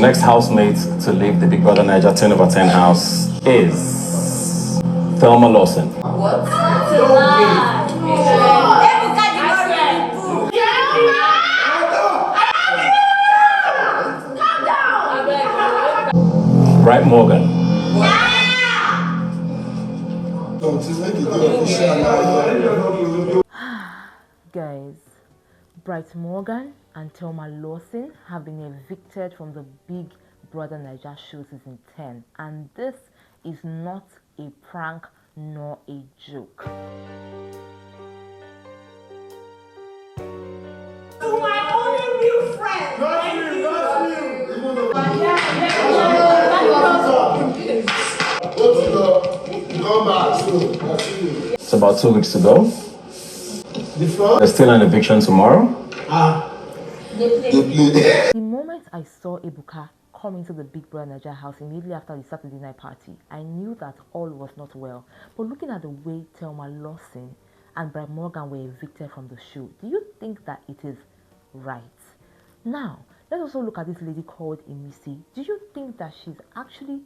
next housemate to leave the Big Brother Niger 10 over 10 house is Thelma Lawson. What? That's a lie. Ebuka did not read the book. Calm down. Bright Morgan. Guys, Bright Morgan and Thelma Lawson have been evicted from the Big Brother Niger show season 10, and this is not a prank nor a joke. To my only real friend. It's about 2 weeks to go. There's still an eviction tomorrow. The moment I saw Ebuka come into the Big Brother Niger house immediately after the Saturday night party, I knew that all was not well. But looking at the way Thelma Lawson and Bright Morgan were evicted from the show, do you think that it is right? Now, let's also look at this lady called Emisi. Do you think that she's actually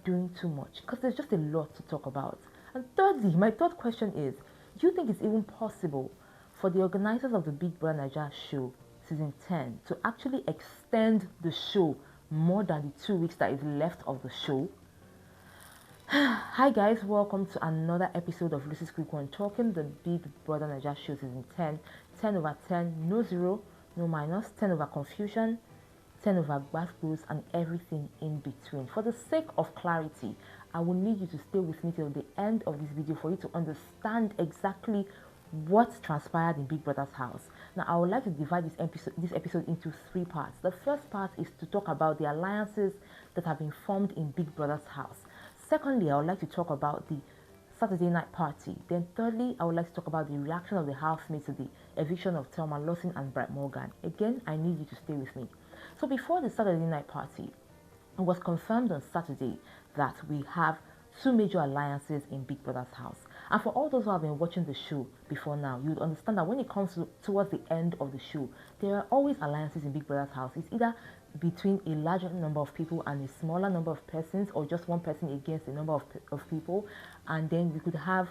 doing too much? Because there's just a lot to talk about. And thirdly, my third question is, do you think it's even possible for the organizers of the Big Brother Niger show season 10 to actually extend the show more than the 2 weeks that is left of the show? Hi guys, welcome to another episode of Lucy's Quick One, talking the Big Brother Niger show season 10, 10 over 10, no zero, no minus, 10 over confusion, 10 over basketballs, and everything in between. For the sake of clarity, I will need you to stay with me till the end of this video for you to understand exactly what transpired in Big Brother's house. Now, I would like to divide this episode into 3 parts. The first part is to talk about the alliances that have been formed in Big Brother's house. Secondly, I would like to talk about the Saturday night party. Then thirdly, I would like to talk about the reaction of the housemates to the eviction of Thelma Lawson and Bright Morgan. Again, I need you to stay with me. So before the Saturday night party, it was confirmed on Saturday that we have 2 major alliances in Big Brother's house. And for all those who have been watching the show before now, you would understand that when it comes towards the end of the show, there are always alliances in Big Brother's house. It's either between a larger number of people and a smaller number of persons, or just one person against a number of people. And then we could have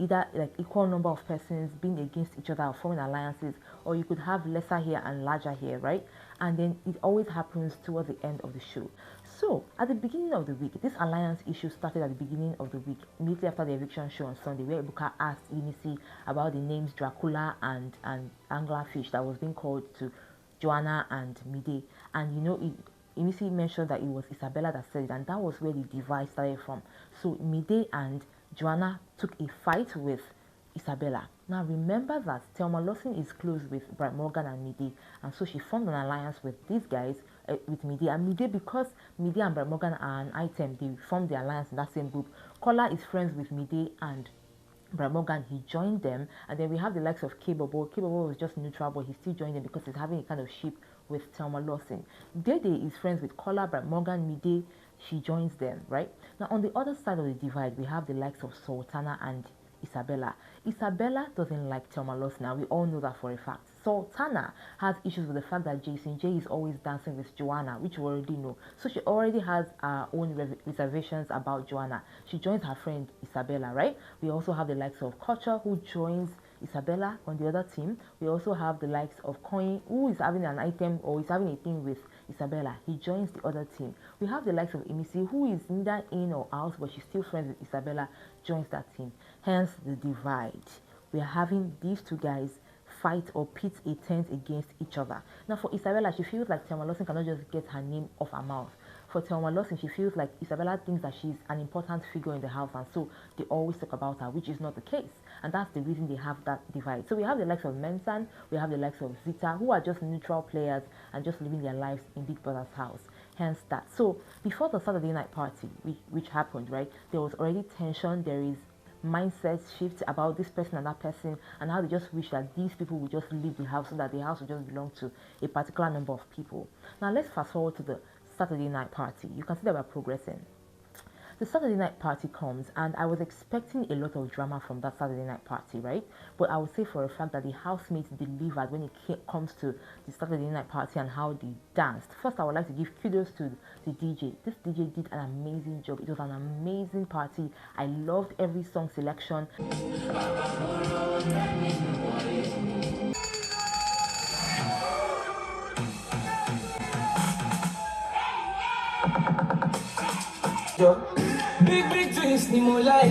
either like equal number of persons being against each other or forming alliances, or you could have lesser here and larger here, right? And then it always happens towards the end of the show. So at the beginning of the week, this alliance issue started at the beginning of the week, immediately after the eviction show on Sunday, where Ebuka asked Emisi about the names Dracula and Anglerfish that was being called to Joanna and Mide. And you know, Emisi mentioned that it was Isabella that said it, and that was where the divide started from. So Mide and Joanna took a fight with Isabella. Now remember that Thelma Lawson is close with Bright Morgan and Mide, and so she formed an alliance with these guys, with Mide. And Mide, because Mide and Bright Morgan are an item, they formed the alliance in that same group. Kola is friends with Mide and Bright Morgan, he joined them. And then we have the likes of Kaybobo. Kaybobo was just neutral, but he still joined them because he's having a kind of ship with Thelma Lawson. Dede is friends with Kola, Bright Morgan, Mide. She joins them, right? Now, on the other side of the divide, we have the likes of Sultana and Isabella. Isabella doesn't like Thelma Lawson. Now, we all know that for a fact. Sultana has issues with the fact that Jason J is always dancing with Joanna, which we already know. So she already has her own reservations about Joanna. She joins her friend Isabella, right? We also have the likes of Culture, who joins Isabella on the other team. We also have the likes of Coin, who is having an item or is having a thing with Isabella. He joins the other team. We have the likes of Emisi, who is neither in or out, but she's still friends with Isabella, joins that team. Hence the divide. We are having these 2 guys fight or pit a tent against each other. Now for Isabella, she feels like Thelma Lawson cannot just get her name off her mouth. For Thelma Lawson, she feels like Isabella thinks that she's an important figure in the house, and so they always talk about her, which is not the case. And that's the reason they have that divide. So we have the likes of Mensan, we have the likes of Zita, who are just neutral players and just living their lives in Big Brother's house. Hence that. So before the Saturday night party, which happened, right, there was already tension. There is mindset shift about this person and that person, and how they just wish that these people would just leave the house so that the house would just belong to a particular number of people. Now let's fast forward to the Saturday night party. You can see that we're progressing. The Saturday night party comes, and I was expecting a lot of drama from that Saturday night party, right? But I would say for a fact that the housemates delivered when it comes to the Saturday night party and how they danced. First, I would like to give kudos to the DJ. This DJ did an amazing job. It was an amazing party. I loved every song selection. Big twins, ni mo like.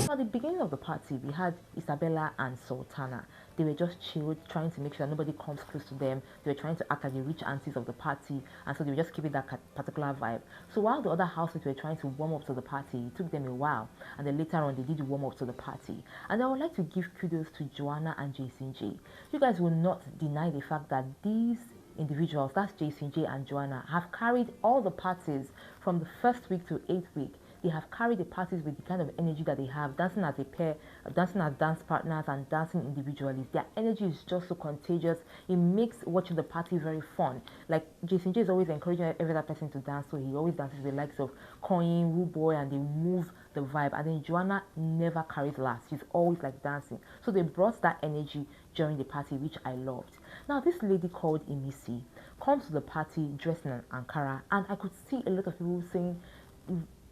At the beginning of the party, we had Isabella and Sultana. They were just chilled, trying to make sure that nobody comes close to them. They were trying to act like the rich aunties of the party, and so they were just keeping that particular vibe. So while the other housemates were trying to warm up to the party, it took them a while, and then later on they did warm up to the party. And I would like to give kudos to Joanna and Jason J. You guys will not deny the fact that these individuals, that's Jason J and Joanna, have carried all the parties from the first week to 8th week. They have carried the parties with the kind of energy that they have, dancing as a pair, dancing as dance partners, and dancing individually. Their energy is just so contagious. It makes watching the party very fun. Like, Jason J is always encouraging every other person to dance, so he always dances with the likes of Coin, Rude Boy, and they move the vibe. And then Joanna never carries last. She's always like dancing. So they brought that energy during the party, which I loved. Now, this lady called Emisi comes to the party dressed in an Ankara, and I could see a lot of people saying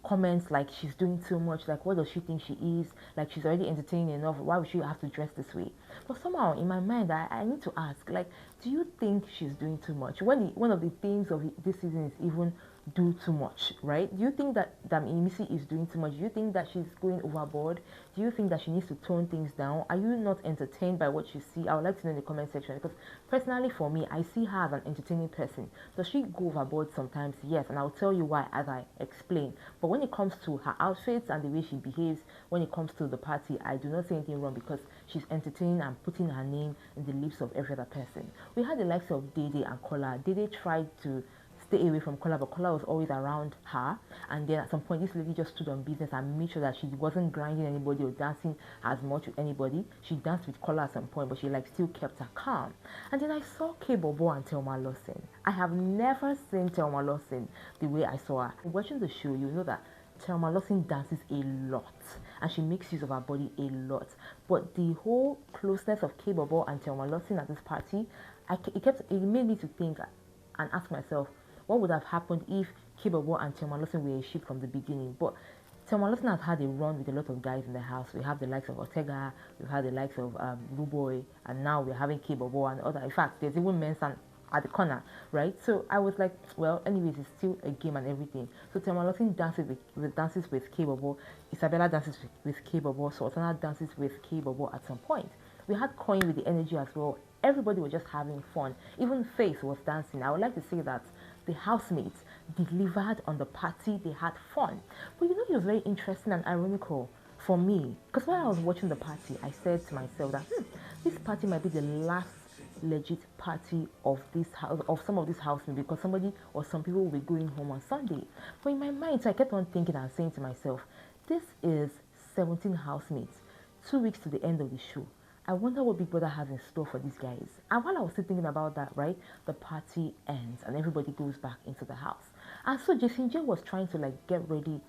comments like she's doing too much, like what does she think she is, like she's already entertaining enough, why would she have to dress this way? But somehow in my mind I need to ask, like, do you think she's doing too much when one of the themes of this season is even do too much, right? Do you think that Emisi is doing too much? Do you think that she's going overboard? Do you think that she needs to tone things down? Are you not entertained by what you see? I would like to know in the comment section, because personally for me, I see her as an entertaining person. Does she go overboard sometimes? Yes, and I'll tell you why as I explain. But when it comes to her outfits and the way she behaves when it comes to the party, I do not say anything wrong, because she's entertaining and putting her name in the lips of every other person. We had the likes of Dede and Kola. Dede tried to stay away from Kola, but Kola was always around her. And then at some point, this lady just stood on business and made sure that she wasn't grinding anybody or dancing as much with anybody. She danced with Kola at some point, but she like still kept her calm. And then I saw Kaybobo and Thelma Lawson. I have never seen Thelma Lawson the way I saw her. Watching the show, you know that Thelma Lawson dances a lot, and she makes use of her body a lot. But the whole closeness of Kaybobo and Thelma Lawson at this party, it made me to think and ask myself, what would have happened if Kaybobo and Thelma Lawson were a ship from the beginning? But Thelma Lawson has had a run with a lot of guys in the house. We have the likes of Ortega, we've had the likes of Ruboy, and now we're having Kaybobo and other. In fact, there's even Mensan at the corner, right? So I was like, well, anyways, it's still a game and everything. So Thelma Lawson dances with Kaybobo, Isabella dances with Kaybobo, Sultana dances with Kaybobo at some point. We had Coin with the energy as well. Everybody was just having fun. Even Faith was dancing. I would like to say that the housemates delivered on the party. They had fun. But you know, it was very interesting and ironical for me, because when I was watching the party, I said to myself that this party might be the last legit party of this house, of some of these housemates, because somebody or some people will be going home on Sunday. But in my mind, so I kept on thinking and saying to myself, this is 17 housemates, 2 weeks to the end of the show. I wonder what Big Brother has in store for these guys. And while I was still thinking about that, right, the party ends and everybody goes back into the house. And so Jason J was trying to like get ready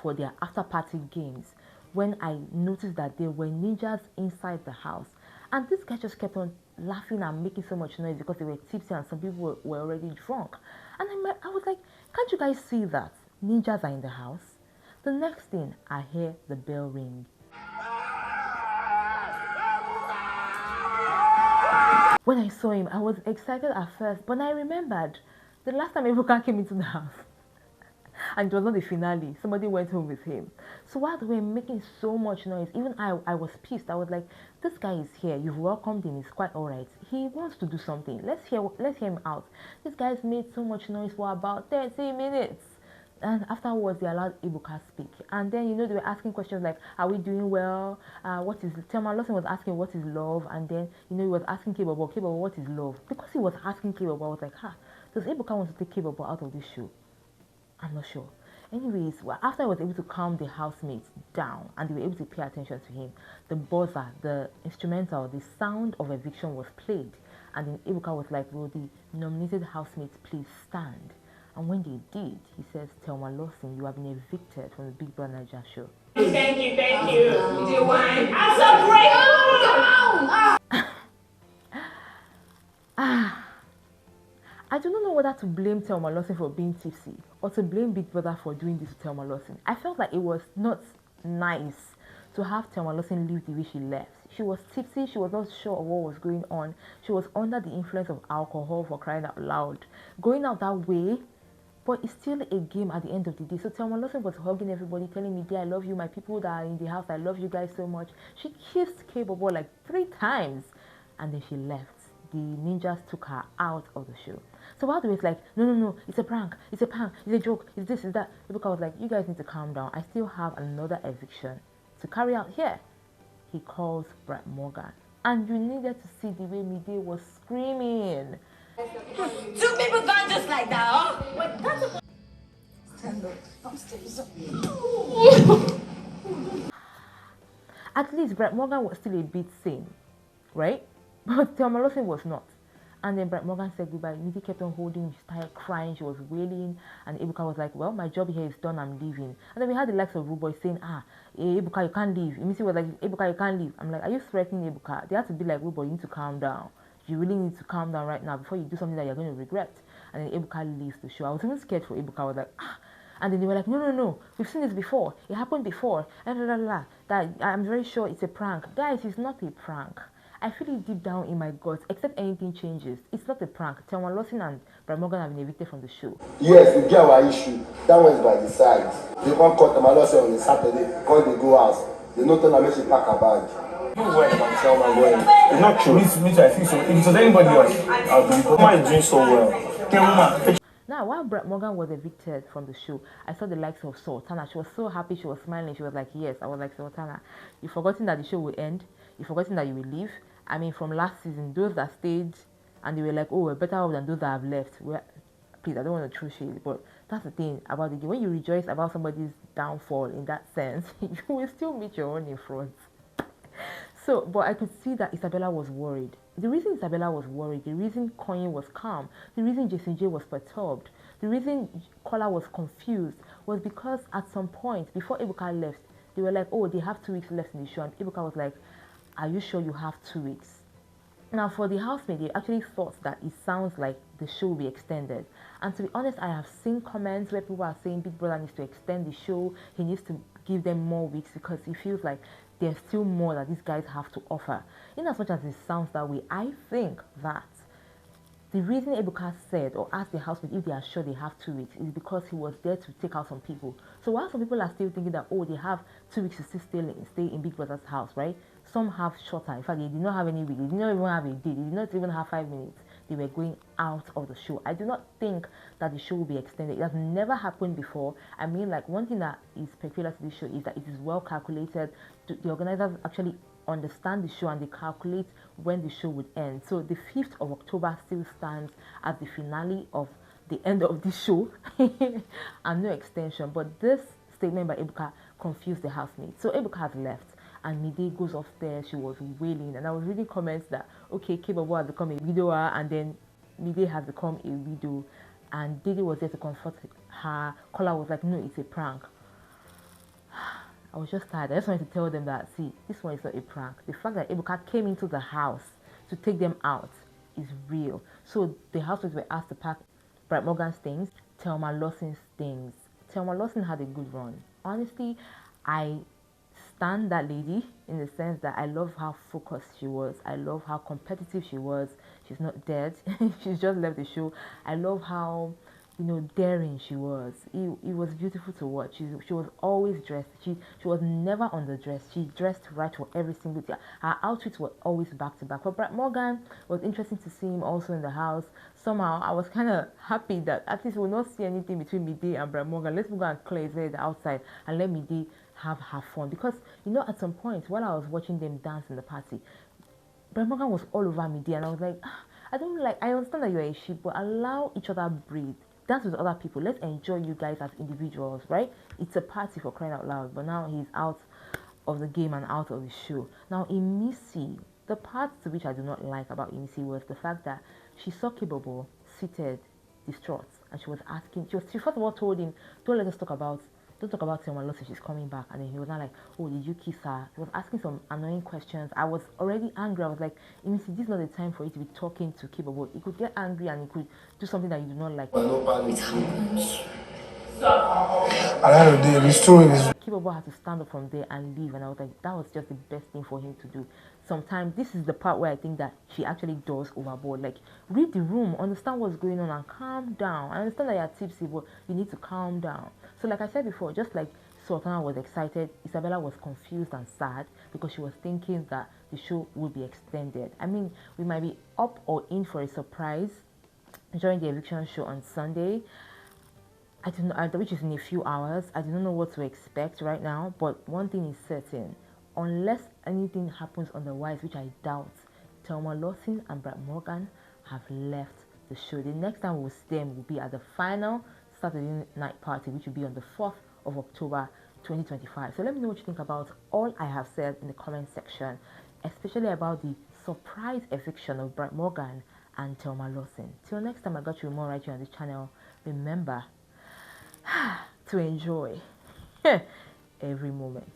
for their after party games when I noticed that there were ninjas inside the house. And this guy just kept on laughing and making so much noise because they were tipsy and some people were already drunk. And I was like, can't you guys see that ninjas are in the house? The next thing, I hear the bell ring. When I saw him, I was excited at first, but I remembered the last time Ebuka came into the house, and it was not the finale, somebody went home with him. So while they were making so much noise, even I was pissed. I was like, this guy is here, you've welcomed him, he's quite alright. He wants to do something. Let's hear him out. This guy's made so much noise for about 30 minutes. And afterwards, they allowed Ebuka speak. And then, you know, they were asking questions like, are we doing well? What is... Thelma Lawson was asking, what is love? And then, you know, he was asking Kaybobo, what is love? Because he was asking Kaybobo, I was like, does Ebuka want to take Kaybobo out of this show? I'm not sure. Anyways, well, after I was able to calm the housemates down and they were able to pay attention to him, the buzzer, the instrumental, the sound of eviction was played. And then Ebuka was like, will the nominated housemates please stand? And when they did, he says, Thelma Lawson, you have been evicted from the Big Brother Naija show. Thank you. The wine. I'm so grateful. I do not know whether to blame Thelma Lawson for being tipsy or to blame Big Brother for doing this to Thelma Lawson. I felt like it was not nice to have Thelma Lawson leave the way she left. She was tipsy, she was not sure of what was going on. She was under the influence of alcohol, for crying out loud. Going out that way, but it's still a game at the end of the day. So Thelma Lawson was hugging everybody, telling me, dear, I love you, my people that are in the house, I love you guys so much. She kissed Kaybobo like 3 times and then she left. The ninjas took her out of the show. So while they were like, no, it's a prank, it's a joke, it's this, it's that. Ebuka was like, you guys need to calm down. I still have another eviction to carry out here. He calls Brett Morgan. And you needed to see the way Mide was screaming. 2 people gone just like that, huh? Wait, that's a... Stand up. I'm still... At least Brett Morgan was still a bit sane, right? But Thelma Lawson was not. And then Brett Morgan said goodbye. Mide kept on holding, she started crying, she was wailing, and Ebuka was like, well, my job here is done, I'm leaving. And then we had the likes of Rude Boy saying, Ebuka, you can't leave. Missy was like, Ebuka, you can't leave. I'm like, are you threatening Ebuka? They had to be like, Rude Boy, you need to calm down. You really need to calm down right now before you do something that you're going to regret. And then Ebuka leaves the show. I was even scared for Ebuka. I was like, And then they were like, no, we've seen this before. It happened before. That I'm very sure it's a prank. Guys, it's not a prank. I feel it deep down in my guts, except anything changes. It's not a prank. Thelma Lawson and Brett Morgan have been evicted from the show. Yes, we get our issue. That one's by the side. They can't cut Thelma Lawson on a Saturday because they go out. They don't tell her she pack her bag. No way about Thelma going. It's not true. Me too, I think so. If it was anybody else, I'll believe. Thelma is doing so well. Now, while Brett Morgan was evicted from the show, I saw the likes of Sultana. She was so happy, she was smiling. She was like, yes. I was like, Sultana, you've forgotten that the show will end. You've forgotten that you will leave. I mean, from last season, those that stayed and they were like, oh, we're better off than those that have left. Well, please, I don't want to throw shade, but that's the thing about the game. When you rejoice about somebody's downfall in that sense, you will still meet your own in front. So, but I could see that Isabella was worried. The reason Isabella was worried, the reason Koyin was calm, the reason Jason J was perturbed, the reason Kola was confused was because at some point, before Ebuka left, they were like, oh, they have 2 weeks left in the show. And Ebuka was like, are you sure you have 2 weeks? Now, for the housemates, they actually thought that it sounds like the show will be extended. And to be honest, I have seen comments where people are saying Big Brother needs to extend the show. He needs to give them more weeks because he feels like there's still more that these guys have to offer. In as much as it sounds that way, I think that the reason Ebuka said or asked the housemate if they are sure they have 2 weeks is because he was there to take out some people. So while some people are still thinking that, oh, they have 2 weeks to stay in Big Brother's house, right? Some have shorter. In fact, they did not have any week. They did not even have a day. They did not even have 5 minutes. They were going out of the show. I do not think that the show will be extended. It has never happened before. I mean, like, one thing that is peculiar to this show is that it is well calculated. The organizers actually understand the show and they calculate when the show would end. So the 5th of October still stands as the finale of the end of the show and no extension. But this statement by Ebuka confused the housemates. So Ebuka has left and Mide goes upstairs. She was wailing and I was reading comments that, okay, Kaybobo has become a widower and then Mide has become a widow and Dede was there to comfort her. Kola was like, no, it's a prank. I was just tired. I just wanted to tell them that, see, this one is not a prank. The fact that Ebuka came into the house to take them out is real. So the housemates were asked to pack Brett Morgan's things, Thelma Lawson's things. Thelma Lawson had a good run. Honestly, I stand that lady in the sense that I love how focused she was. I love how competitive she was. She's not dead. She's just left the show. I love how, you know, daring she was. It was beautiful to watch. She was always dressed. She was never underdressed. She dressed right for every single day. Her outfits were always back to back. But Brett Morgan was interesting to see him also in the house. Somehow I was kind of happy that at least we'll not see anything between Mide and Brett Morgan. Let's go and clear his head outside and let Mide have fun. Because, you know, at some point while I was watching them dance in the party, Brett Morgan was all over Mide and I was like, I understand that you're a sheep, but allow each other breathe. Dance with other people. Let's enjoy you guys as individuals, right? It's a party, for crying out loud. But now he's out of the game and out of the show. Now, in Missy, the part to which I do not like about Missy was the fact that she saw Kaybobo seated distraught, and she first of all told him, don't talk about Thelma Lawson, she's coming back. And then he was not like, oh, did you kiss her? He was asking some annoying questions. I was already angry. I was like, this is not the time for you to be talking to Kaybobo. He could get angry and he could do something that you do not like. It happens. At the end of the day, the story is... Kaybobo had to stand up from there and leave, and I was like, that was just the best thing for him to do. Sometimes this is the part where I think that she actually does overboard. Like, read the room, understand what's going on, and calm down. I understand that you're tipsy, but you need to calm down. So like I said before, just like Sultana was excited, Isabella was confused and sad because she was thinking that the show would be extended. I mean, we might be up or in for a surprise during the eviction show on Sunday. I don't know, which is in a few hours. I don't know what to expect right now, but one thing is certain. Unless anything happens otherwise, which I doubt, Thelma Lawson and Brad Morgan have left the show. The next time we'll see them will be at the final Saturday night party, which will be on the 4th of October 2025. So let me know what you think about all I have said in the comment section, especially about the surprise eviction of Brad Morgan and Thelma Lawson. Till next time, I got you more right here on this channel. Remember to enjoy every moment.